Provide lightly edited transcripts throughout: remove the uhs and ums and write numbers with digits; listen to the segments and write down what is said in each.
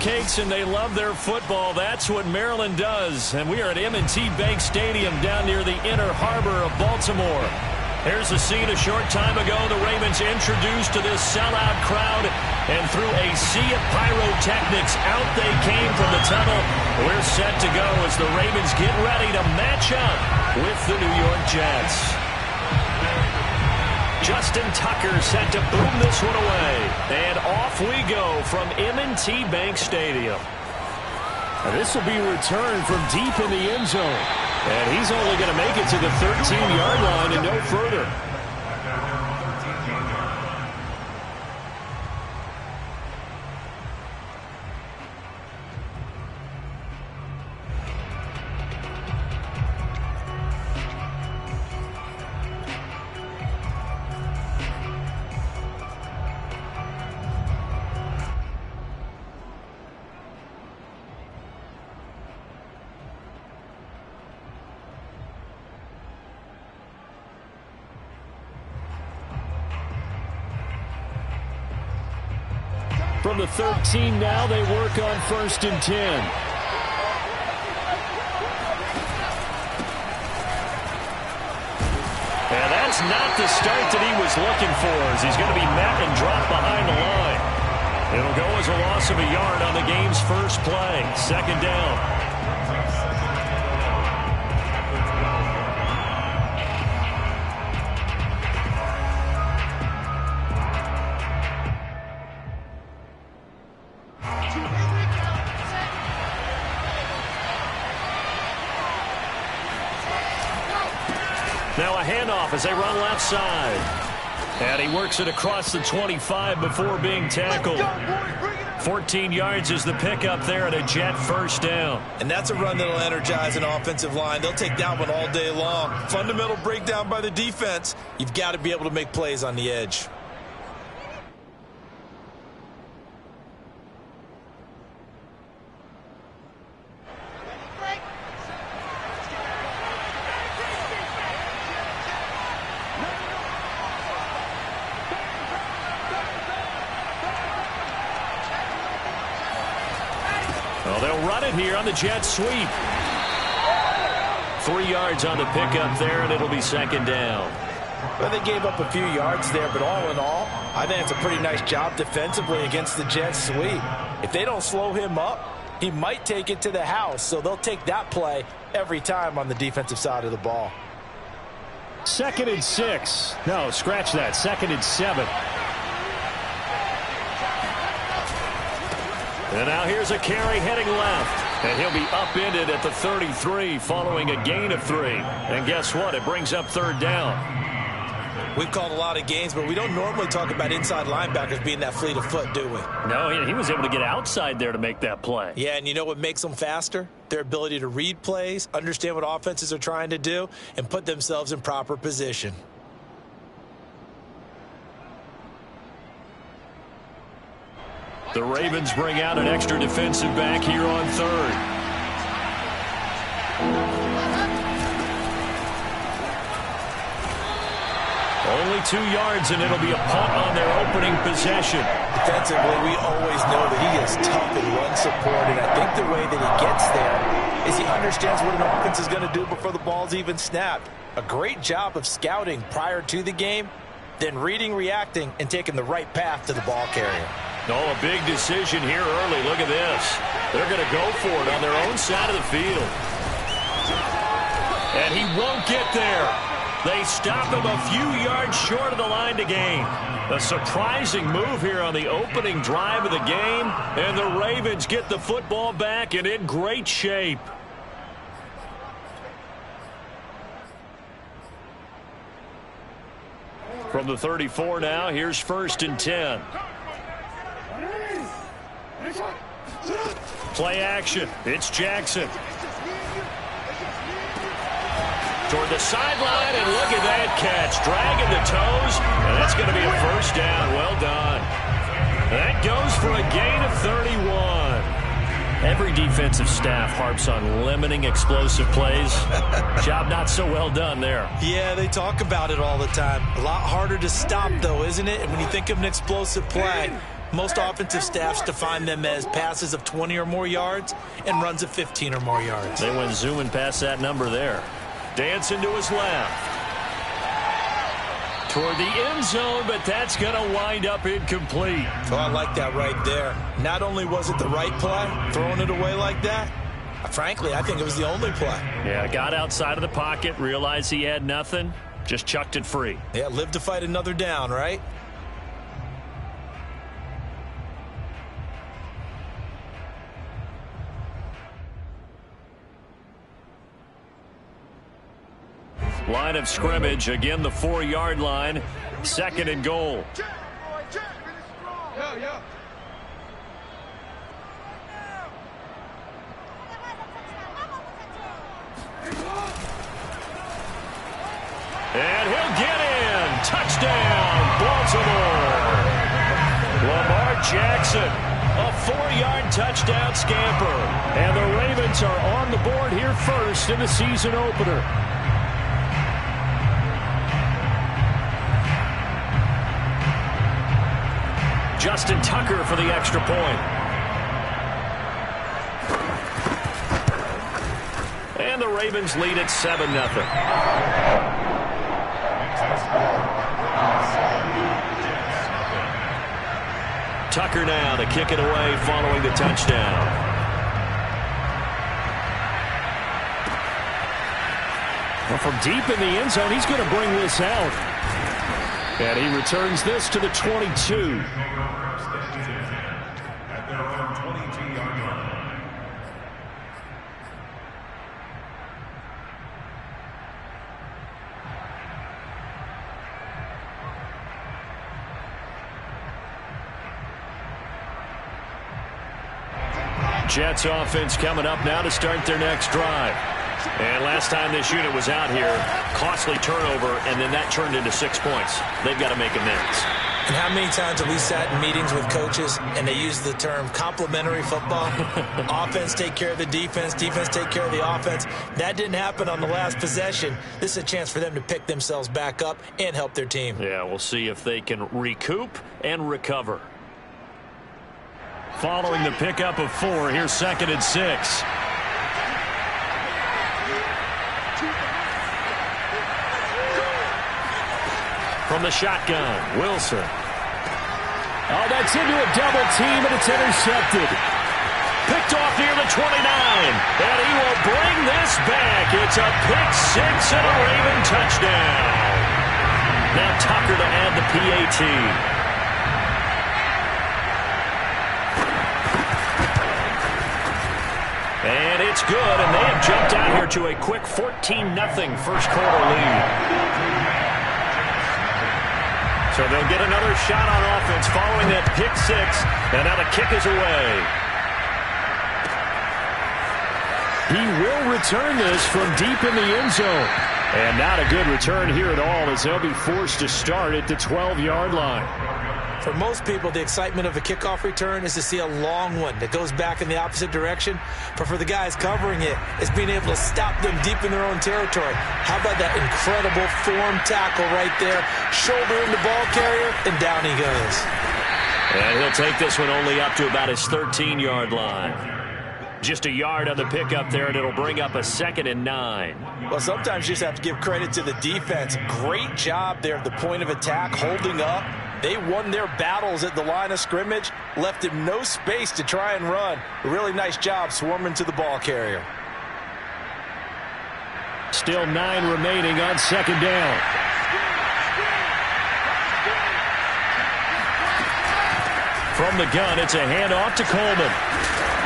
cupcakes and they love their football. That's what Maryland does. And we are at M&T Bank Stadium down near the Inner Harbor of Baltimore. Here's a scene a short time ago. The Ravens introduced to this sellout crowd, and through a sea of pyrotechnics, out they came from the tunnel. We're set to go as the Ravens get ready to match up with the New York Jets. Justin Tucker set to boom this one away. And off we go from M&T Bank Stadium. And this will be returned from deep in the end zone. And he's only going to make it to the 13-yard line and no further. From the 13 now, they work on 1st and 10. And that's not the start that he was looking for, as he's going to be met and dropped behind the line. It'll go as a loss of a yard on the game's first play. 2nd down. Now a handoff as they run left side. And he works it across the 25 before being tackled. 14 yards is the pickup there at a Jet 1st down. And that's a run that'll energize an offensive line. They'll take that one all day long. Fundamental breakdown by the defense. You've got to be able to make plays on the edge. Well, they'll run it here on the jet sweep. 3 yards on the pickup there, and it'll be 2nd down. Well, they gave up a few yards there, but all in all, I think it's a pretty nice job defensively against the jet sweep. If they don't slow him up, he might take it to the house, so they'll take that play every time on the defensive side of the ball. 2nd and 6. No, scratch that. 2nd and 7. And now here's a carry heading left. And he'll be upended at the 33 following a gain of 3. And guess what? It brings up 3rd down. We've called a lot of games, but we don't normally talk about inside linebackers being that fleet of foot, do we? No, he was able to get outside there to make that play. Yeah, and you know what makes them faster? Their ability to read plays, understand what offenses are trying to do, and put themselves in proper position. The Ravens bring out an extra defensive back here on 3rd. Only 2 yards, and it'll be a punt on their opening possession. Defensively, we always know that he is tough and run support, and I think the way that he gets there is he understands what an offense is going to do before the ball's even snapped. A great job of scouting prior to the game, then reading, reacting, and taking the right path to the ball carrier. Oh, a big decision here early. Look at this. They're going to go for it on their own side of the field. And he won't get there. They stop him a few yards short of the line to gain. A surprising move here on the opening drive of the game. And the Ravens get the football back and in great shape. From the 34 now, here's 1st and 10. Play action. It's Jackson. Toward the sideline, and look at that catch. Dragging the toes, and that's going to be a 1st down. Well done. That goes for a gain of 31. Every defensive staff harps on limiting explosive plays. Job not so well done there. Yeah, they talk about it all the time. A lot harder to stop, though, isn't it? And when you think of an explosive play, Most offensive staffs define them as passes of 20 or more yards and runs of 15 or more yards. They went zooming past that number there. Dancing to his left. Toward the end zone, but that's going to wind up incomplete. Oh, I like that right there. Not only was it the right play, throwing it away like that, frankly, I think it was the only play. Yeah, got outside of the pocket, realized he had nothing, just chucked it free. Yeah, live to fight another down, right? Line of scrimmage, again the 4-yard line, 2nd and goal. And he'll get in. Touchdown, Baltimore. Lamar Jackson, a 4-yard touchdown scamper. And the Ravens are on the board here first in the season opener. Justin Tucker for the extra point. And the Ravens lead at 7-0. Tucker now to kick it away following the touchdown. Well, from deep in the end zone, he's going to bring this out. And he returns this to the 22. Jets offense coming up now to start their next drive. And last time this unit was out here, costly turnover, and then that turned into 6 points. They've got to make amends. And how many times have we sat in meetings with coaches and they use the term complementary football? Offense take care of the defense, defense take care of the offense. That didn't happen on the last possession. This is a chance for them to pick themselves back up and help their team. Yeah, we'll see if they can recoup and recover. Following the pickup of 4, here's 2nd and 6. From the shotgun, Wilson. Oh, that's into a double team, and it's intercepted. Picked off near the 29, and he will bring this back. It's a pick 6 and a Raven touchdown. Now Tucker to add the PAT. And it's good, and they have jumped out here to a quick 14-0 first quarter lead. So they'll get another shot on offense following that pick 6, and now the kick is away. He will return this from deep in the end zone. And not a good return here at all, as they'll be forced to start at the 12-yard line. For most people, the excitement of a kickoff return is to see a long one that goes back in the opposite direction. But for the guys covering it, it's being able to stop them deep in their own territory. How about that incredible form tackle right there? Shoulder in the ball carrier, and down he goes. And he'll take this one only up to about his 13-yard line. Just a yard on the pickup there, and it'll bring up a 2nd and 9. Well, sometimes you just have to give credit to the defense. Great job there at the point of attack, holding up. They won their battles at the line of scrimmage, left him no space to try and run. A really nice job swarming to the ball carrier. Still 9 remaining on 2nd down. From the gun, it's a handoff to Coleman.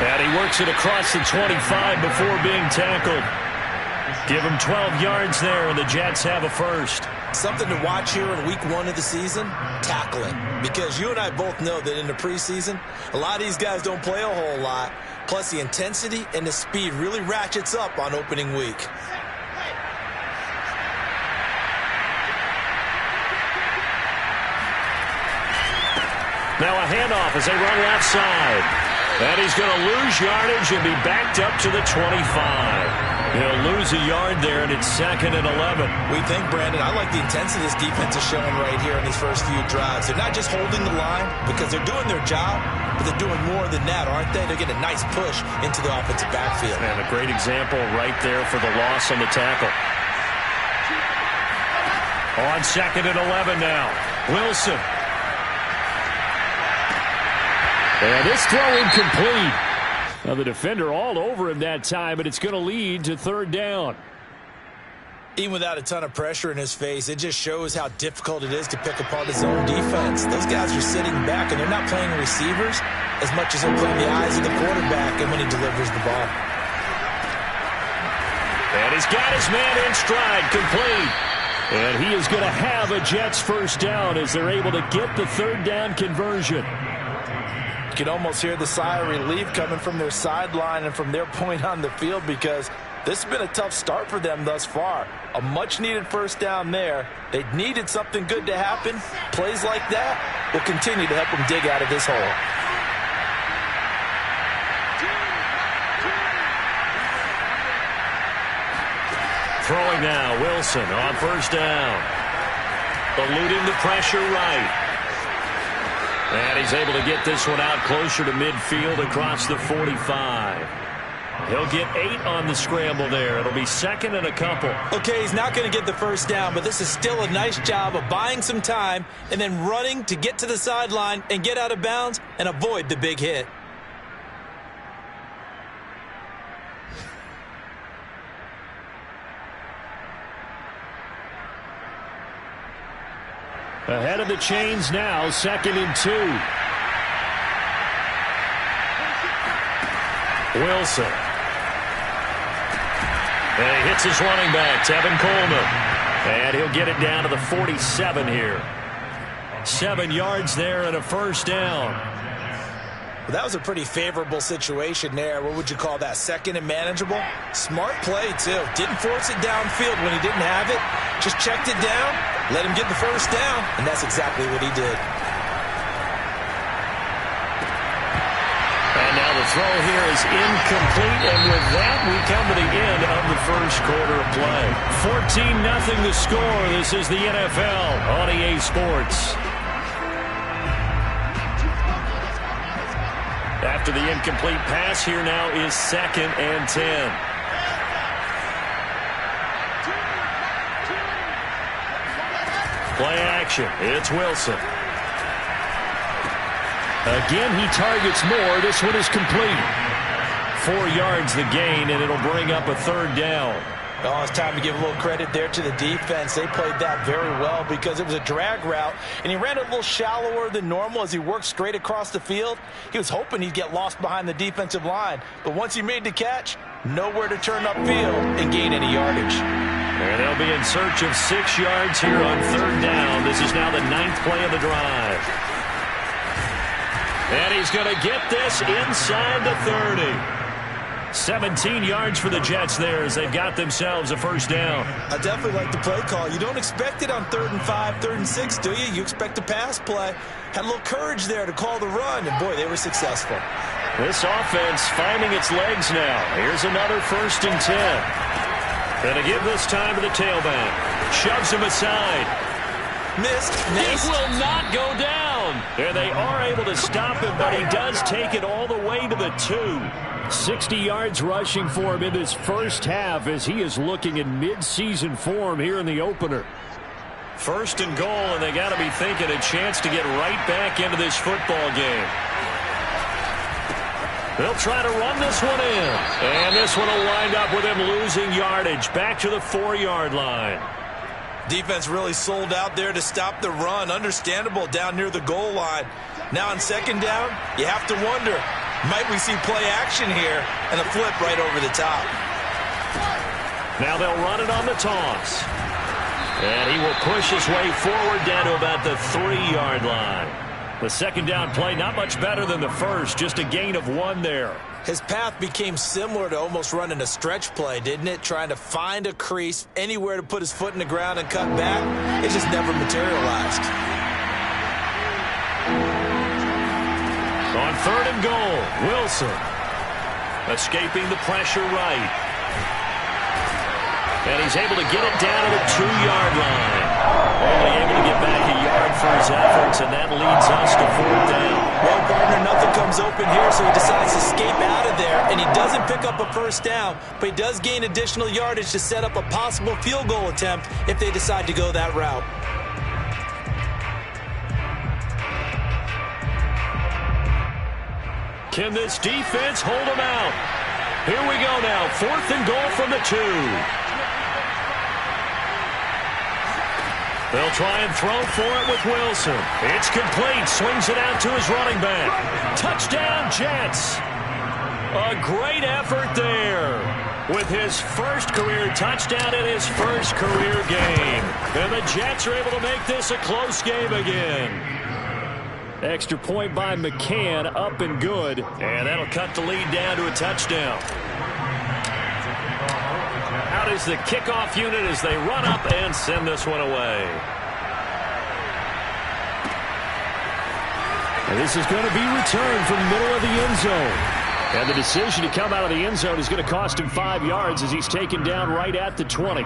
And he works it across the 25 before being tackled. Give him 12 yards there, and the Jets have a first. Something to watch here in week 1 of the season, tackling. Because you and I both know that in the preseason, a lot of these guys don't play a whole lot. Plus, the intensity and the speed really ratchets up on opening week. Now a handoff as they run left side. And he's going to lose yardage and be backed up to the 25. He'll lose a yard there, and it's 2nd and 11. We think, Brandon, I like the intensity this defense is showing right here in these first few drives. They're not just holding the line because they're doing their job, but they're doing more than that, aren't they? They're getting a nice push into the offensive backfield. And a great example right there for the loss on the tackle. On 2nd and 11 now. Wilson. And this throw incomplete. Now the defender all over him that time, but it's going to lead to 3rd down. Even without a ton of pressure in his face, it just shows how difficult it is to pick apart his own defense. Those guys are sitting back, and they're not playing receivers as much as they're playing the eyes of the quarterback and when he delivers the ball. And he's got his man in stride, complete. And he is going to have a Jets 1st down as they're able to get the 3rd down conversion. You can almost hear the sigh of relief coming from their sideline and from their point on the field because this has been a tough start for them thus far. A much-needed 1st down there. They needed something good to happen. Plays like that will continue to help them dig out of this hole. Throwing now, Wilson on 1st down. Eluding the pressure right. And he's able to get this one out closer to midfield across the 45. He'll get 8 on the scramble there. It'll be 2nd and a couple. Okay, he's not going to get the 1st down, but this is still a nice job of buying some time and then running to get to the sideline and get out of bounds and avoid the big hit. Ahead of the chains now, 2nd and 2. Wilson. And he hits his running back, Tevin Coleman. And he'll get it down to the 47 here. 7 yards there and a 1st down. Well, that was a pretty favorable situation there. What would you call that? 2nd and manageable? Smart play, too. Didn't force it downfield when he didn't have it. Just checked it down. Let him get the 1st down, and that's exactly what he did. And now the throw here is incomplete, and with that, we come to the end of the 1st quarter of play. 14-0 the score. This is the NFL on EA Sports. After the incomplete pass, here now is 2nd and 10. Play action. It's Wilson. Again, he targets more. This one is complete. 4 yards the gain, and it'll bring up a 3rd down. Oh, it's time to give a little credit there to the defense. They played that very well because it was a drag route, and he ran it a little shallower than normal as he worked straight across the field. He was hoping he'd get lost behind the defensive line, but once he made the catch, nowhere to turn upfield and gain any yardage. And they'll be in search of 6 yards here on 3rd down. This is now the 9th play of the drive. And he's going to get this inside the 30. 17 yards for the Jets there as they've got themselves a 1st down. I definitely like the play call. You don't expect it on 3rd and 5, 3rd and 6, do you? You expect a pass play. Had a little courage there to call the run, and boy, they were successful. This offense finding its legs now. Here's another 1st and 10. Going to give this time to the tailback. Shoves him aside. Missed. It will not go down. And they are able to stop him, but he does take it all the way to the 2. 60 yards rushing for him in this 1st half as he is looking in mid-season form here in the opener. 1st and goal, and they got to be thinking a chance to get right back into this football game. They'll try to run this one in. And this one will wind up with him losing yardage back to the 4-yard line. Defense really sold out there to stop the run. Understandable down near the goal line. Now on 2nd down, you have to wonder, might we see play action here and a flip right over the top? Now they'll run it on the toss. And he will push his way forward down to about the 3-yard line. The 2nd down play, not much better than the 1st, just a gain of 1 there. His path became similar to almost running a stretch play, didn't it? Trying to find a crease, anywhere to put his foot in the ground and cut back. It just never materialized. On 3rd and goal, Wilson. Escaping the pressure right. And he's able to get it down to the 2-yard line. Only able to get back a yard for his efforts, and that leads us to 4th down. Well, partner, nothing comes open here, so he decides to escape out of there, and he doesn't pick up a first down, but he does gain additional yardage to set up a possible field goal attempt if they decide to go that route. Can this defense hold him out? Here we go now, 4th and goal from the 2. They'll try and throw for it with Wilson. It's complete. Swings it out to his running back. Touchdown, Jets. A great effort there with his first career touchdown in his first career game. And the Jets are able to make this a close game again. Extra point by McCann, up and good. And that'll cut the lead down to a touchdown. Out is the kickoff unit as they run up and send this one away. And this is going to be returned from the middle of the end zone. And the decision to come out of the end zone is going to cost him 5 yards as he's taken down right at the 20.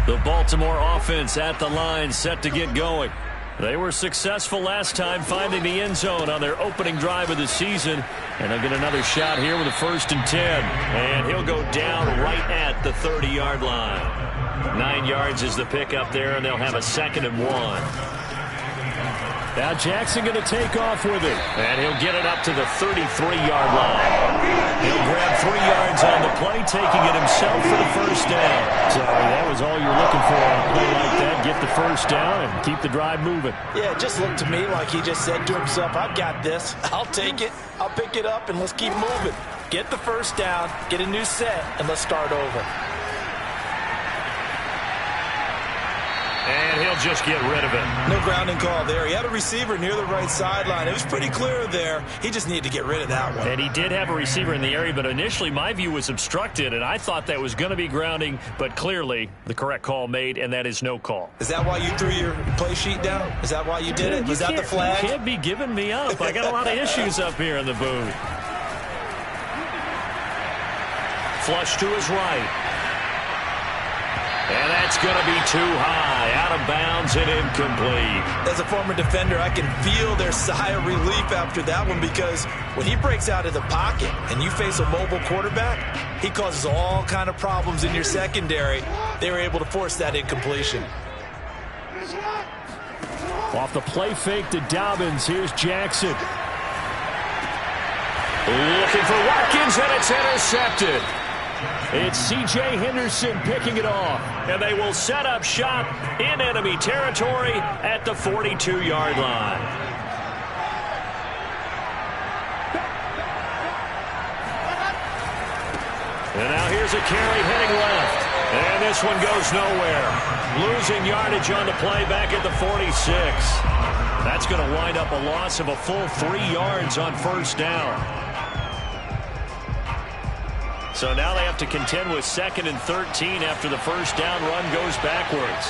The Baltimore offense at the line, set to get going. They were successful last time finding the end zone on their opening drive of the season. And they'll get another shot here with a 1st and 10. And he'll go down right at the 30-yard line. 9 yards is the pickup there, and they'll have a 2nd and 1. Now Jackson going to take off with it. And he'll get it up to the 33-yard line. He'll grab 3 yards on the play, taking it himself for the first down. So that was all you're looking for on a play like that. Get the first down and keep the drive moving. Yeah, it just looked to me like he just said to himself, I've got this. I'll take it. I'll pick it up, and let's keep moving. Get the first down, get a new set, and let's start over. And he'll just get rid of it. No grounding call there. He had a receiver near the right sideline. It was pretty clear there. He just needed to get rid of that one. And he did have a receiver in the area, but initially my view was obstructed, and I thought that was going to be grounding, but clearly the correct call made, and that is no call. Is that why you threw your play sheet down? Is that why you did it? Was that the flag? You can't be giving me up. I got a lot of issues up here in the booth. Flush to his right. And that's going to be too high, out of bounds and incomplete. As a former defender, I can feel their sigh of relief after that one, because when he breaks out of the pocket and you face a mobile quarterback, he causes all kind of problems in your secondary. They were able to force that incompletion. Off the play fake to Dobbins, here's Jackson. Looking for Watkins, and it's intercepted. It's C.J. Henderson picking it off. And they will set up shop in enemy territory at the 42-yard line. And now here's a carry heading left. And this one goes nowhere. Losing yardage on the play back at the 46. That's going to wind up a loss of a full 3 yards on first down. So now they have to contend with 2nd and 13 after the first down run goes backwards.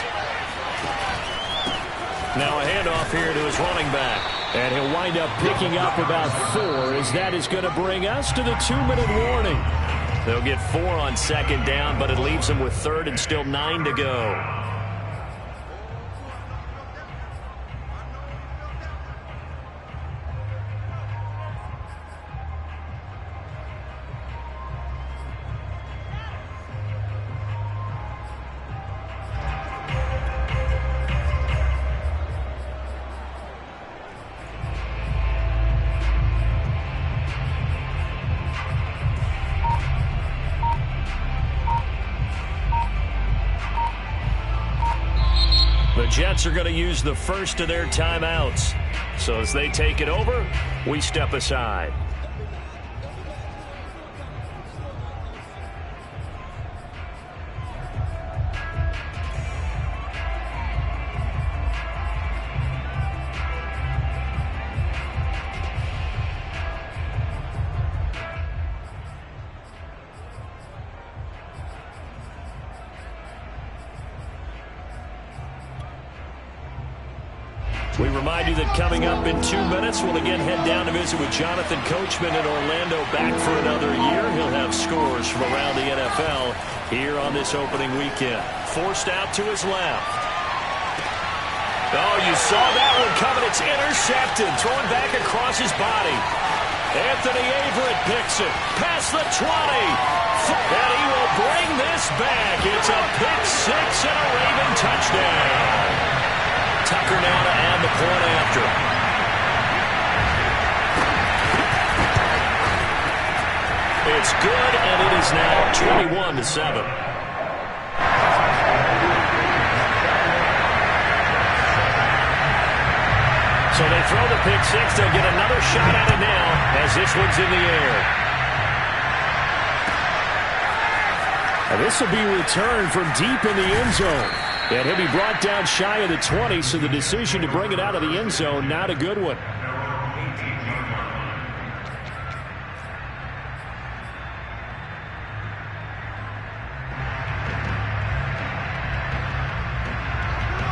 Now a handoff here to his running back. And he'll wind up picking up about 4, as that is going to bring us to the 2-minute warning. They'll get 4 on 2nd down, but it leaves them with 3rd and still 9 to go. The Jets are going to use the first of their timeouts. So as they take it over, we step aside. We remind you that coming up in 2 minutes, we'll again head down to visit with Jonathan Coachman in Orlando, back for another year. He'll have scores from around the NFL here on this opening weekend. Forced out to his left. Oh, you saw that one coming. It's intercepted. Throwing back across his body. Anthony Averett picks it. Past the 20. And he will bring this back. It's a pick six and a Raven touchdown. Tucker now to add the point after. It's good, and it is now 21-7. So they throw the pick six. They'll get another shot at it now as this one's in the air. And this will be returned from deep in the end zone. And he'll be brought down shy of the 20, so the decision to bring it out of the end zone, not a good one.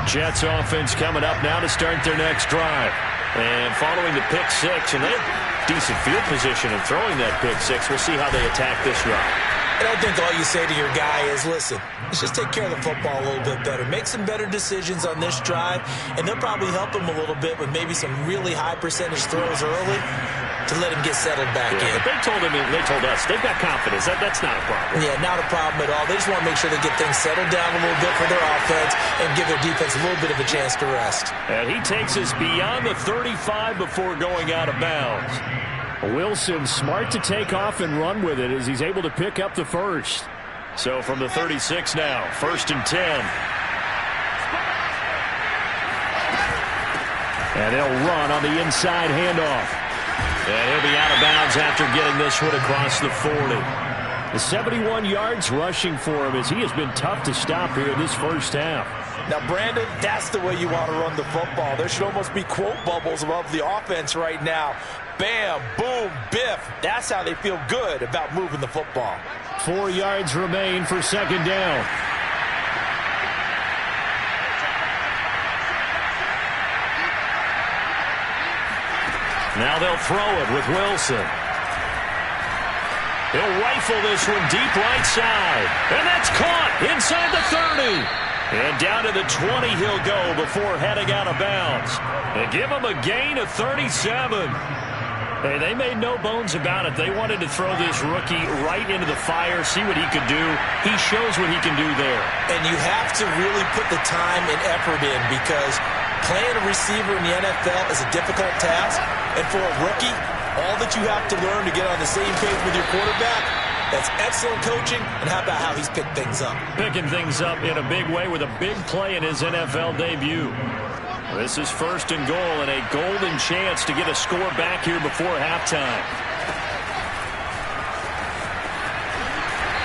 Jets offense coming up now to start their next drive. And following the pick six, and they have decent field position in throwing that pick six. We'll see how they attack this drive. And I think all you say to your guy is, listen, let's just take care of the football a little bit better. Make some better decisions on this drive, and they'll probably help him a little bit with maybe some really high percentage throws early to let him get settled back in. But they told us, they've got confidence. That's not a problem. Yeah, not a problem at all. They just want to make sure they get things settled down a little bit for their offense and give their defense a little bit of a chance to rest. And he takes us beyond the 35 before going out of bounds. Wilson smart to take off and run with it as he's able to pick up the first. So from the 36 now, 1st and 10. And they'll run on the inside handoff. And he'll be out of bounds after getting this one across the 40. The 71 yards rushing for him as he has been tough to stop here in this first half. Now, Brandon, that's the way you want to run the football. There should almost be quote bubbles above the offense right now. Bam, boom, biff. That's how they feel good about moving the football. 4 yards remain for second down. Now they'll throw it with Wilson. He'll rifle this one deep right side. And that's caught inside the 30. And down to the 20 he'll go before heading out of bounds. And give him a gain of 37. Hey, they made no bones about it. They wanted to throw this rookie right into the fire, see what he could do. He shows what he can do there. And you have to really put the time and effort in because playing a receiver in the NFL is a difficult task. And for a rookie, all that you have to learn to get on the same page with your quarterback, that's excellent coaching. And how about how he's picked things up? Picking things up in a big way with a big play in his NFL debut. This is 1st and goal and a golden chance to get a score back here before halftime.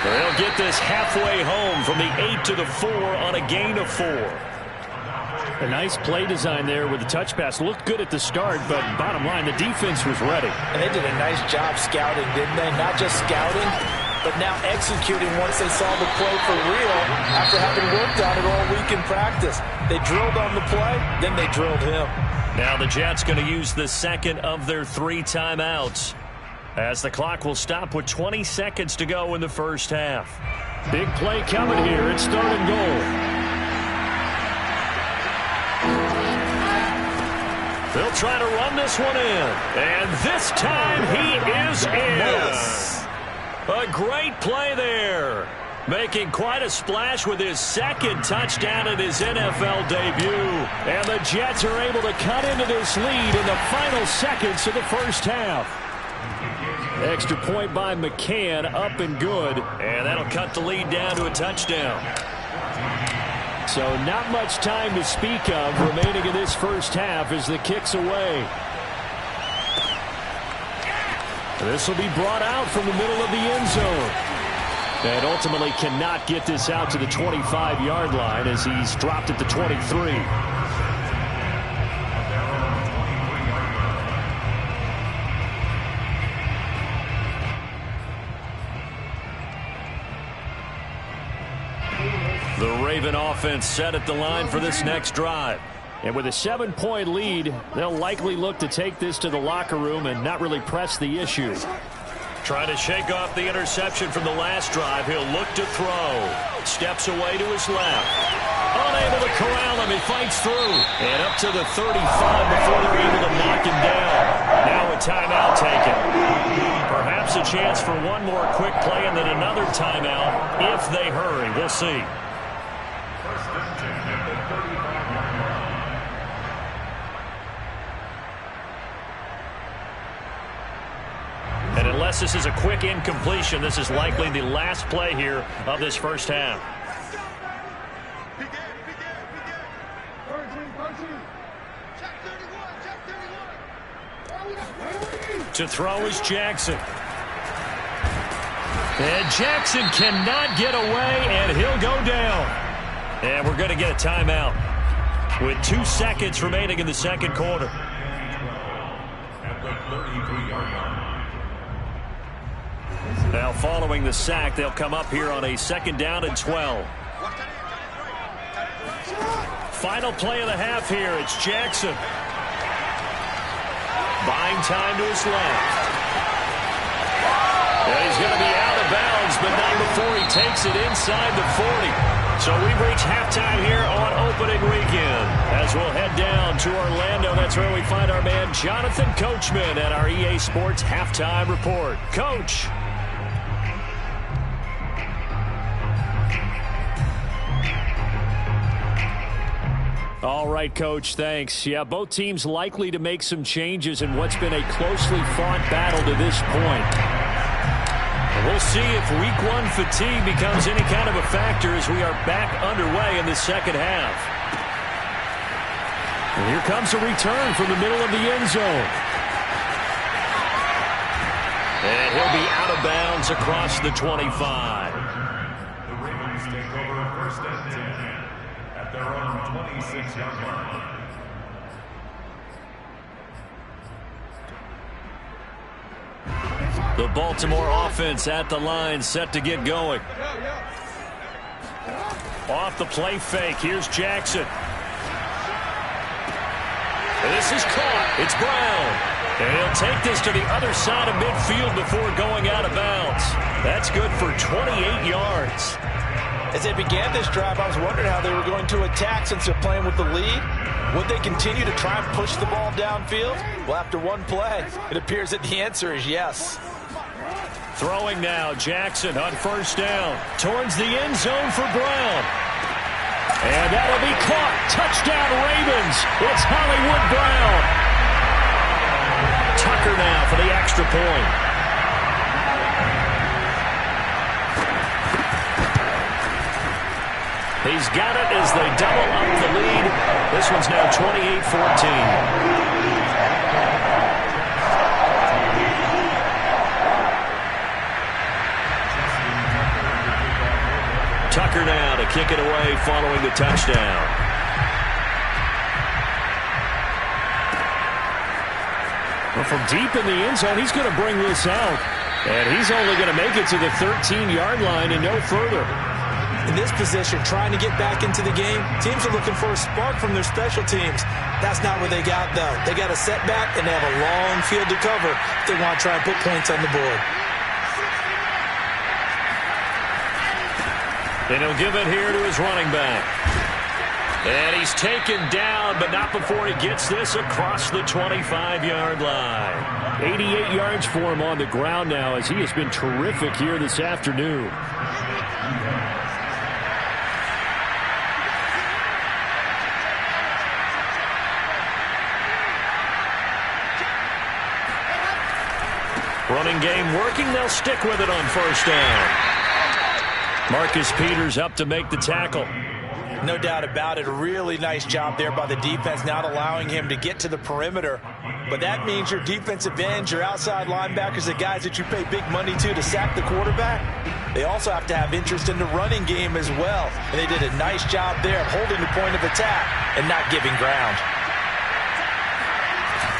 They'll get this halfway home from the 8 to the 4 on a gain of 4. A nice play design there with the touch pass. Looked good at the start, but bottom line, the defense was ready. And they did a nice job scouting, didn't they? Not just scouting, but now executing once they saw the play for real after having worked on it all week in practice. They drilled on the play, then they drilled him. Now the Jets going to use the second of their 3 timeouts as the clock will stop with 20 seconds to go in the first half. Big play coming here. It's 3rd and goal. They'll try to run this one in. And this time he is in. A great play there. Making quite a splash with his second touchdown in his NFL debut. And the Jets are able to cut into this lead in the final seconds of the first half. Extra point by McCann, up and good. And that'll cut the lead down to a touchdown. So not much time to speak of remaining in this first half as the kick's away. This will be brought out from the middle of the end zone. And ultimately cannot get this out to the 25-yard line as he's dropped at the 23. The Raven offense set at the line for this next drive. And with a 7-point lead, they'll likely look to take this to the locker room and not really press the issue. Trying to shake off the interception from the last drive. He'll look to throw. Steps away to his left. Unable to corral him. He fights through. And up to the 35 before they're able to knock him down. Now a timeout taken. Perhaps a chance for one more quick play and then another timeout if they hurry. We'll see. And unless this is a quick incompletion, this is likely the last play here of this first half. To throw is Jackson. And Jackson cannot get away, and he'll go down. And we're going to get a timeout with 2 seconds remaining in the second quarter. Now following the sack, they'll come up here on a 2nd down and 12. Final play of the half here. It's Jackson. Buying time to his left. And he's going to be out of bounds, but not before he takes it inside the 40. So we've reached halftime here on opening weekend. As we'll head down to Orlando, that's where we find our man Jonathan Coachman at our EA Sports Halftime Report. Coach. All right, Coach, thanks. Yeah, both teams likely to make some changes in what's been a closely fought battle to this point. We'll see if Week 1 fatigue becomes any kind of a factor as we are back underway in the second half. And here comes a return from the middle of the end zone. And he'll be out of bounds across the 25. The Ravens take over 1st and 10 at their own 26-yard line. The Baltimore offense at the line, set to get going. Off the play fake, here's Jackson. This is caught. It's Brown. And he'll take this to the other side of midfield before going out of bounds. That's good for 28 yards. As they began this drive, I was wondering how they were going to attack since they're playing with the lead. Would they continue to try and push the ball downfield? Well, after one play, it appears that the answer is yes. Throwing now, Jackson on 1st down. Towards the end zone for Brown. And that'll be caught. Touchdown, Ravens. It's Hollywood Brown. Tucker now for the extra point. He's got it as they double up the lead. This one's now 28-14. Tucker now to kick it away following the touchdown. Well, from deep in the end zone, he's going to bring this out. And he's only going to make it to the 13-yard line and no further. In this position, trying to get back into the game, teams are looking for a spark from their special teams. That's not what they got, though. They got a setback, and they have a long field to cover if they want to try and put points on the board. And he'll give it here to his running back. And he's taken down, but not before he gets this across the 25-yard line. 88 yards for him on the ground now, as he has been terrific here this afternoon. Running game working. They'll stick with it on 1st down. Marcus Peters up to make the tackle. No doubt about it. A really nice job there by the defense, not allowing him to get to the perimeter. But that means your defensive ends, your outside linebackers, the guys that you pay big money to sack the quarterback, they also have to have interest in the running game as well. And they did a nice job there of holding the point of attack and not giving ground.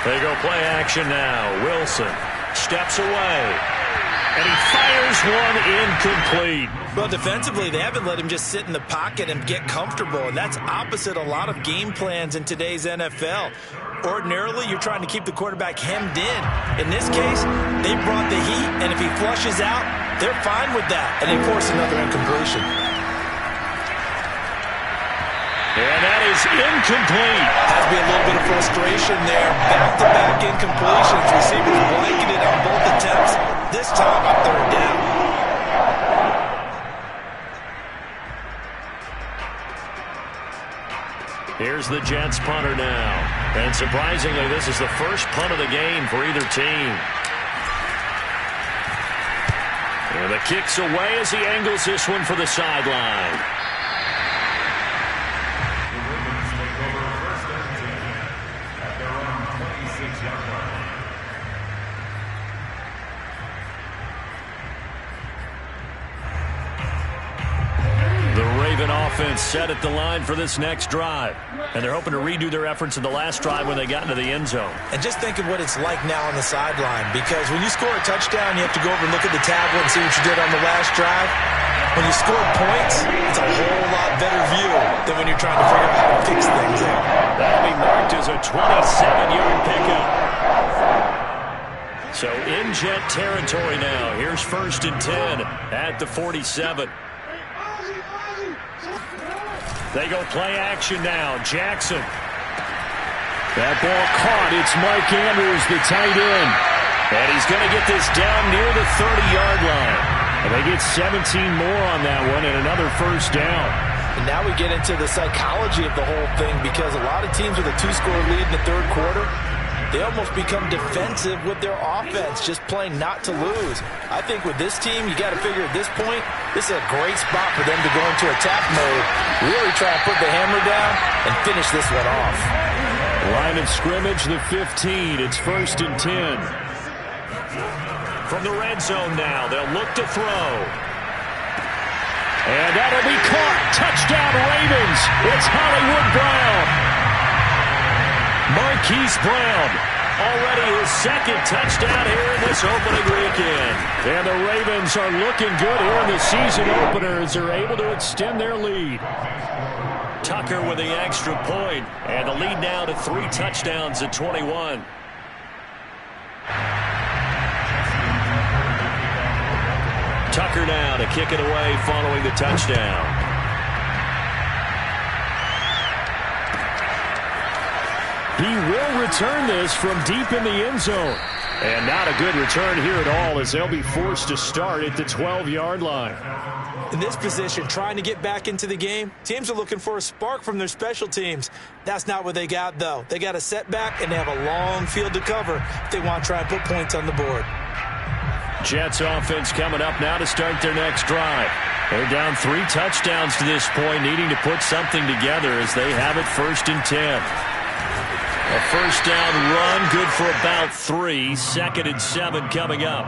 They go play action now. Wilson steps away. And he fires one incomplete. Well, defensively, they haven't let him just sit in the pocket and get comfortable, and that's opposite a lot of game plans in today's NFL. Ordinarily, you're trying to keep the quarterback hemmed in. In this case, they brought the heat, and if he flushes out, they're fine with that, and they force another incompletion. And that is incomplete. Has to be a little bit of frustration there. Back-to-back incompletions. Receivers blanketed on both attempts. This time on third down. Here's the Jets punter now. And surprisingly, this is the first punt of the game for either team. And the kick's away as he angles this one for the sideline. Offense set at the line for this next drive. And they're hoping to redo their efforts in the last drive when they got into the end zone. And just think of what it's like now on the sideline, because when you score a touchdown, you have to go over and look at the tablet and see what you did on the last drive. When you score points, it's a whole lot better view than when you're trying to figure out how to fix things there. That'll be marked as a 27-yard pickup. So in Jet territory now. Here's 1st and 10 at the 47. They go play action now. Jackson. That ball caught. It's Mike Andrews, the tight end. And he's going to get this down near the 30-yard line. And they get 17 more on that one and another first down. And now we get into the psychology of the whole thing, because a lot of teams with a 2-score lead in the third quarter, they almost become defensive with their offense, just playing not to lose. I think with this team, you got to figure at this point, this is a great spot for them to go into attack mode, really try and put the hammer down and finish this one off. Line of scrimmage, the 15. It's 1st and 10. From the red zone now, they'll look to throw. And that'll be caught. Touchdown, Ravens. It's Hollywood Brown. Marquise Brown, already his second touchdown here in this opening weekend. And the Ravens are looking good here in the season opener as they're able to extend their lead. Tucker with the extra point, and the lead now to 3 touchdowns at 21. Tucker now to kick it away following the touchdown. He will return this from deep in the end zone. And not a good return here at all, as they'll be forced to start at the 12-yard line. In this position, trying to get back into the game, teams are looking for a spark from their special teams. That's not what they got, though. They got a setback, and they have a long field to cover if they want to try and put points on the board. Jets offense coming up now to start their next drive. They're down 3 touchdowns to this point, needing to put something together as they have it 1st and 10. A first down run, good for about 3. 2nd and 7 coming up.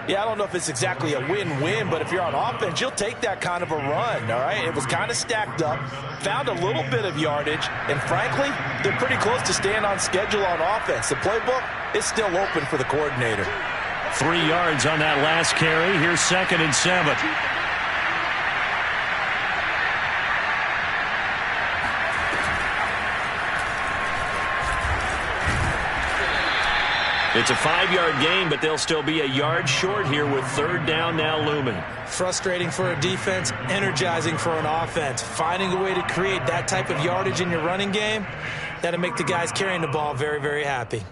Yeah, I don't know if it's exactly a win-win, but if you're on offense, you'll take that kind of a run, all right? It was kind of stacked up, found a little bit of yardage, and frankly, they're pretty close to staying on schedule on offense. The playbook is still open for the coordinator. 3 yards on that last carry. Here's 2nd and 7. It's a 5-yard gain, but they'll still be a yard short here with 3rd down now looming. Frustrating for a defense, energizing for an offense. Finding a way to create that type of yardage in your running game, that'll make the guys carrying the ball very, very happy.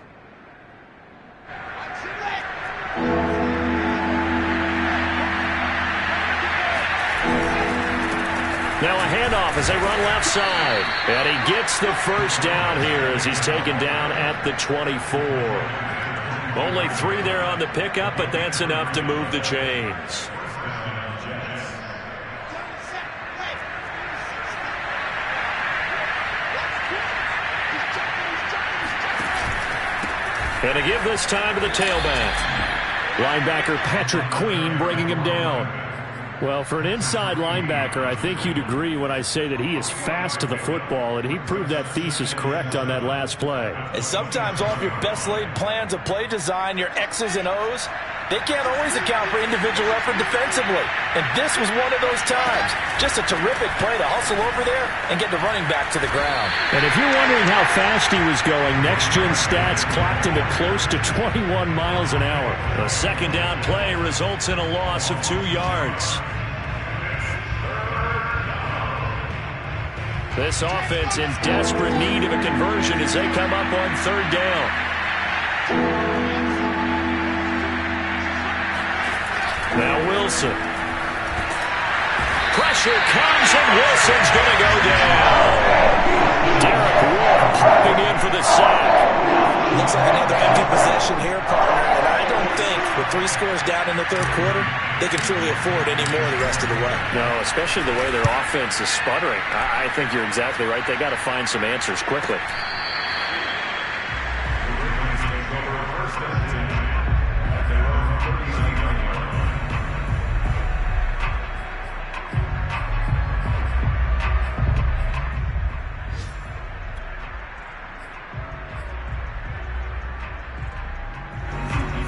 Now a handoff as they run left side. And he gets the first down here as he's taken down at the 24. Only 3 there on the pickup, but that's enough to move the chains. And to give this time to the tailback. Linebacker Patrick Queen bringing him down. Well, for an inside linebacker, I think you'd agree when I say that he is fast to the football, and he proved that thesis correct on that last play. And sometimes all of your best laid plans of play design, your X's and O's, They can't always account for individual effort defensively, and this was one of those times. Just a terrific play to hustle over there and get the running back to the ground. And if you're wondering how fast he was going, next-gen stats clocked him at close to 21 miles an hour. The second down play results in a loss of 2 yards. This offense in desperate need of a conversion as they come up on third down. Now Wilson. Pressure comes, and Wilson's going to go down. Derek Wolfe popping in for the sack. Looks like another empty possession here, partner, and I don't think with 3 scores down in the third quarter, they can truly afford any more the rest of the way. No, especially the way their offense is sputtering. I think you're exactly right. They got to find some answers quickly.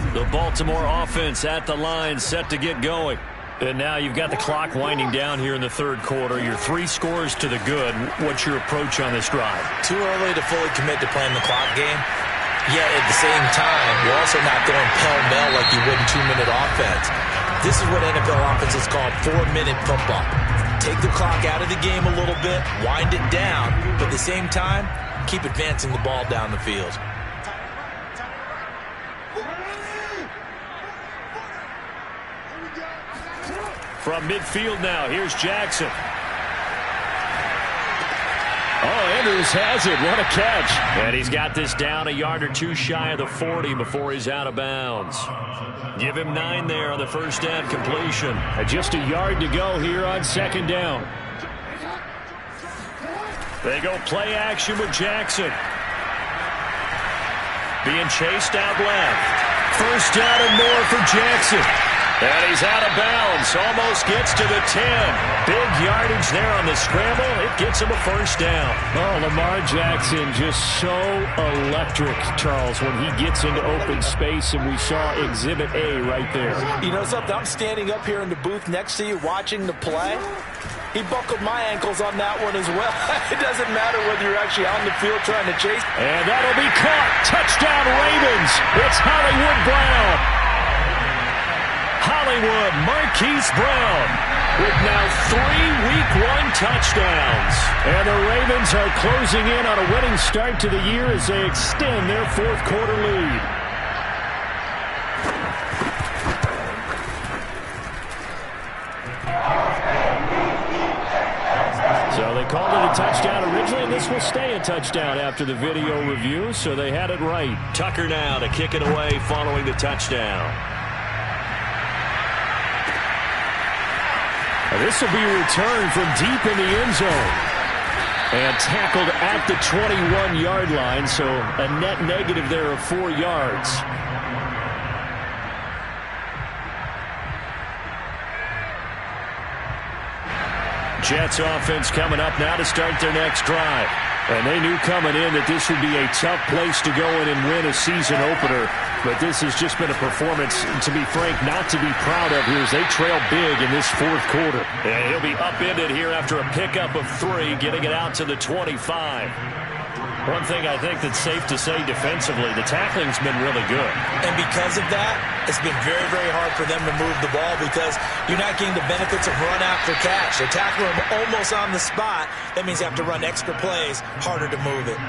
The Baltimore offense at the line, set to get going. And now you've got the clock winding down here in the third quarter. You're 3 scores to the good. What's your approach on this drive? Too early to fully commit to playing the clock game. Yet at the same time, you're also not going pell-mell like you would in 2-minute offense. This is what NFL offenses call 4-minute pump-up. Take the clock out of the game a little bit, wind it down, but at the same time, keep advancing the ball down the field. From midfield now, here's Jackson. Oh, Andrews has it. What a catch. And he's got this down a yard or 2 shy of the 40 before he's out of bounds. Give him 9 there on the first down completion. Just a yard to go here on second down. They go play action with Jackson. Being chased out left. First down and more for Jackson. And he's out of bounds. Almost gets to the 10. Big yardage there on the scramble. It gets him a first down. Oh, Lamar Jackson just so electric, Charles, when he gets into open space, and we saw Exhibit A right there. You know something? I'm standing up here in the booth next to you watching the play. He buckled my ankles on that one as well. It doesn't matter whether you're actually on the field trying to chase. And that'll be caught. Touchdown, Ravens. It's Hollywood Brown. Hollywood Marquise Brown with now 3 Week 1 touchdowns. And the Ravens are closing in on a winning start to the year as they extend their fourth quarter lead. So they called it a touchdown originally, and this will stay a touchdown after the video review, so they had it right. Tucker now to kick it away following the touchdown. This will be returned from deep in the end zone. And tackled at the 21-yard line, so a net negative there of 4 yards. Jets offense coming up now to start their next drive. And they knew coming in that this would be a tough place to go in and win a season opener. But this has just been a performance, to be frank, not to be proud of here as they trail big in this fourth quarter. And he'll be upended here after a pickup of 3, getting it out to the 25. One thing I think that's safe to say defensively, the tackling's been really good. And because of that, it's been very, very hard for them to move the ball because you're not getting the benefits of run after catch. They're tackling them almost on the spot. That means they have to run extra plays, harder to move it.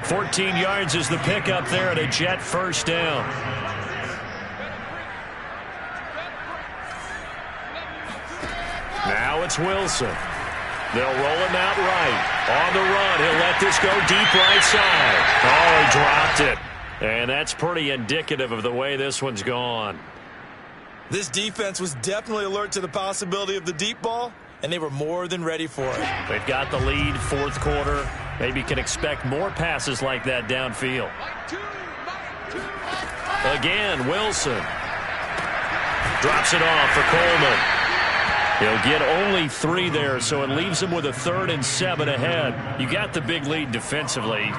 14 yards is the pickup there at a Jet first down. Now it's Wilson. They'll roll him out right. On the run, he'll let this go deep right side. Oh, he dropped it. And that's pretty indicative of the way this one's gone. This defense was definitely alert to the possibility of the deep ball, and they were more than ready for it. They've got the lead, fourth quarter. Maybe can expect more passes like that downfield. Again, Wilson. Drops it off for Coleman. He'll get only 3 there, so it leaves him with a 3rd and 7 ahead. You got the big lead defensively.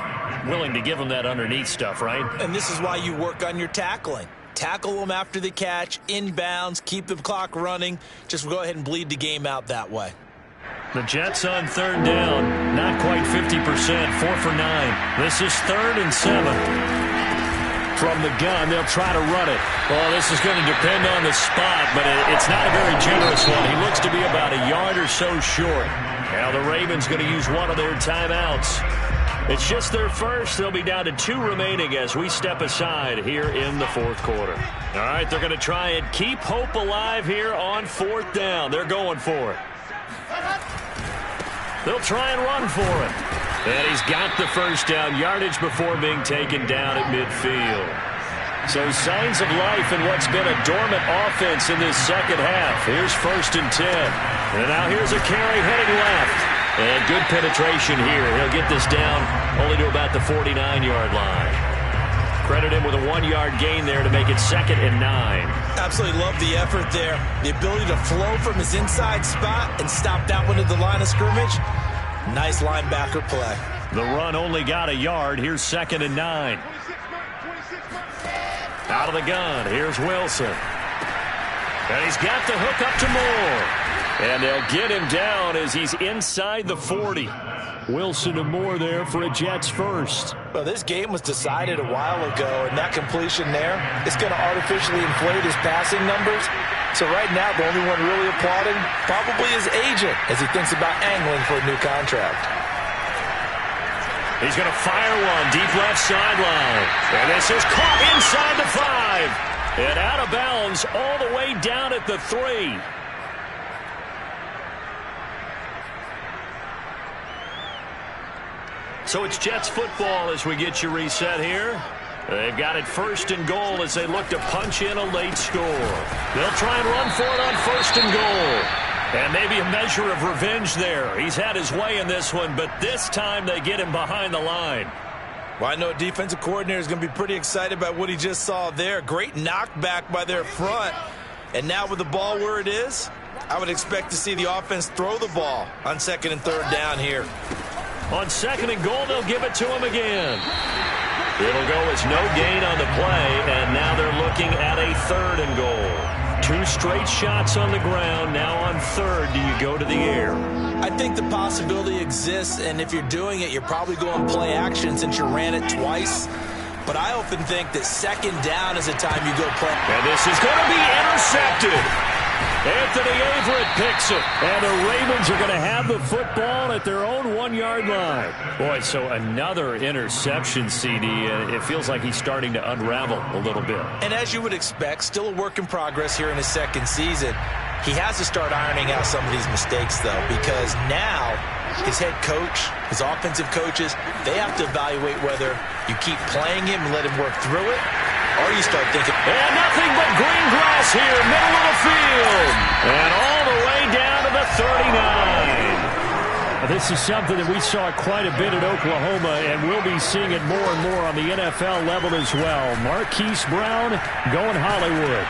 Willing to give him that underneath stuff, right? And this is why you work on your tackling. Tackle them after the catch, inbounds, keep the clock running. Just go ahead and bleed the game out that way. The Jets on third down, not quite 50%, 4 for 9. This is 3rd and 7. From the gun, they'll try to run it. Well, this is going to depend on the spot, but it's not a very generous one. He looks to be about a yard or so short. Now the Ravens going to use one of their timeouts. It's just their first. They'll be down to 2 remaining as we step aside here in the 4th quarter. All right, they're going to try and keep hope alive here on 4th down. They're going for it. They'll try and run for it. And he's got the first down yardage before being taken down at midfield. So signs of life in what's been a dormant offense in this second half. Here's 1st and 10. And now here's a carry heading left. And good penetration here. He'll get this down only to about the 49-yard line. Credit him with a 1-yard gain there to make it 2nd and 9. Absolutely love the effort there. The ability to flow from his inside spot and stop that one at the line of scrimmage. Nice linebacker play. The run only got a yard. Here's 2nd and 9. Out of the gun. Here's Wilson. And he's got the hook up to Moore. And they'll get him down as he's inside the 40. Wilson and Moore there for a Jets first. Well, this game was decided a while ago, and that completion there is going to artificially inflate his passing numbers. So right now, the only one really applauding probably his agent as he thinks about angling for a new contract. He's going to fire one deep left sideline. And this is caught inside the 5. And out of bounds all the way down at the 3. So it's Jets football as we get you reset here. They've got it 1st and goal as they look to punch in a late score. They'll try and run for it on 1st and goal. And maybe a measure of revenge there. He's had his way in this one, but this time they get him behind the line. Well, I know a defensive coordinator is going to be pretty excited about what he just saw there. Great knockback by their front. And now with the ball where it is, I would expect to see the offense throw the ball on 2nd and 3rd down here. On 2nd and goal, they'll give it to him again. It'll go as no gain on the play, and now they're looking at a 3rd and goal. 2 straight shots on the ground. Now on 3rd, do you go to the air? I think the possibility exists, and if you're doing it, you're probably going play action since you ran it twice. But I often think that 2nd down is the time you go play. And this is going to be intercepted. Anthony Averett picks it. And the Ravens are going to have the football at their own 1-yard line. Boy, so another interception, CD. And it feels like he's starting to unravel a little bit. And as you would expect, still a work in progress here in his 2nd season. He has to start ironing out some of these mistakes, though, because now his head coach, his offensive coaches, they have to evaluate whether you keep playing him and let him work through it, or you start thinking, and nothing but green grass here, middle of the field. And all the way down to the 39. This is something that we saw quite a bit at Oklahoma, and we'll be seeing it more and more on the NFL level as well. Marquise Brown going Hollywood.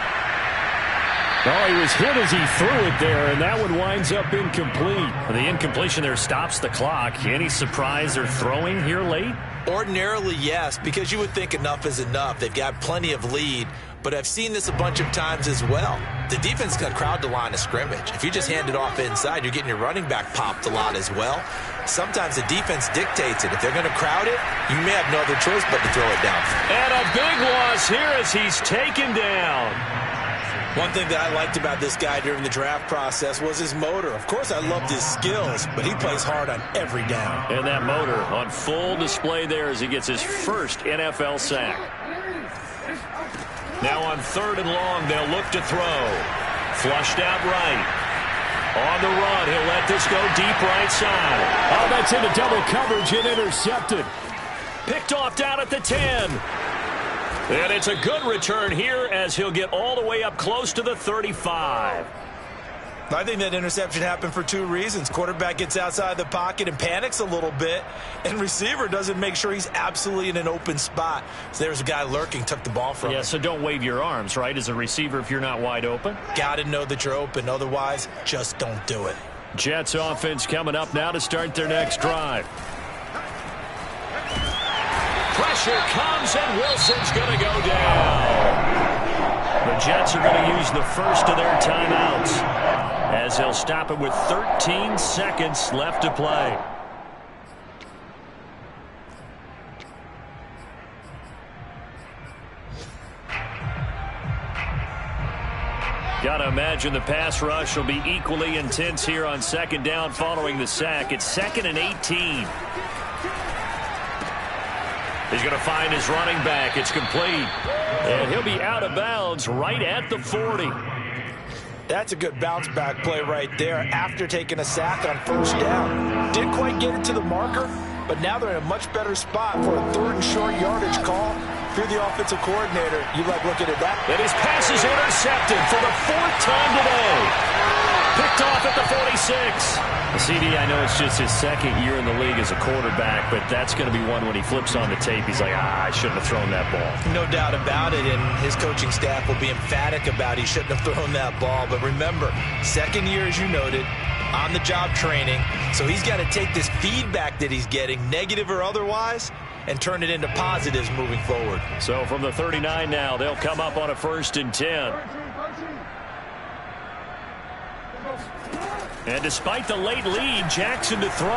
Oh, he was hit as he threw it there, and that one winds up incomplete. The incompletion there stops the clock. Any surprise they're throwing here late? Ordinarily, yes, because you would think enough is enough. They've got plenty of lead, but I've seen this a bunch of times as well. The defense is going to crowd the line of scrimmage. If you just hand it off inside, you're getting your running back popped a lot as well. Sometimes the defense dictates it. If they're going to crowd it, you may have no other choice but to throw it down. And a big loss here as he's taken down. One thing that I liked about this guy during the draft process was his motor. Of course, I loved his skills, but he plays hard on every down. And that motor on full display there as he gets his first NFL sack. Now on 3rd and long, they'll look to throw. Flushed out right. On the run, he'll let this go deep right side. Oh, that's into double coverage and intercepted. Picked off down at the 10. And it's a good return here as he'll get all the way up close to the 35. I think that interception happened for 2 reasons. Quarterback gets outside the pocket and panics a little bit, and receiver doesn't make sure he's absolutely in an open spot. So there's a guy lurking, took the ball from him. Yeah, so don't wave your arms, right, as a receiver if you're not wide open. Got to know that you're open. Otherwise, just don't do it. Jets offense coming up now to start their next drive. Pressure comes, and Wilson's going to go down. Jets are going to use the first of their timeouts, as they'll stop it with 13 seconds left to play. Got to imagine the pass rush will be equally intense here on second down following the sack. It's 2nd and 18. He's going to find his running back. It's complete. And he'll be out of bounds right at the 40. That's a good bounce back play right there after taking a sack on first down. Didn't quite get it to the marker, but now they're in a much better spot for a 3rd and short yardage call. If you're the offensive coordinator, you like looking at that. And his pass is intercepted for the 4th time today. Picked off at the 46. CD, I know it's just his 2nd year in the league as a quarterback, but that's going to be one when he flips on the tape. He's like, I shouldn't have thrown that ball. No doubt about it, and his coaching staff will be emphatic about he shouldn't have thrown that ball. But remember, 2nd year, as you noted, on-the-job training. So he's got to take this feedback that he's getting, negative or otherwise, and turn it into positives moving forward. So from the 39 now, they'll come up on a 1st and 10. And despite the late lead, Jackson to throw.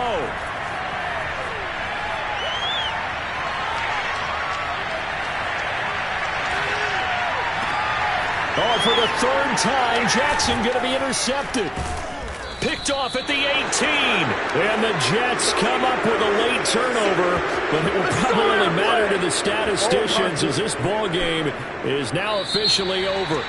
Oh, for the 3rd time, Jackson going to be intercepted. Picked off at the 18. And the Jets come up with a late turnover, but it will probably only matter to the statisticians as this ball game is now officially over.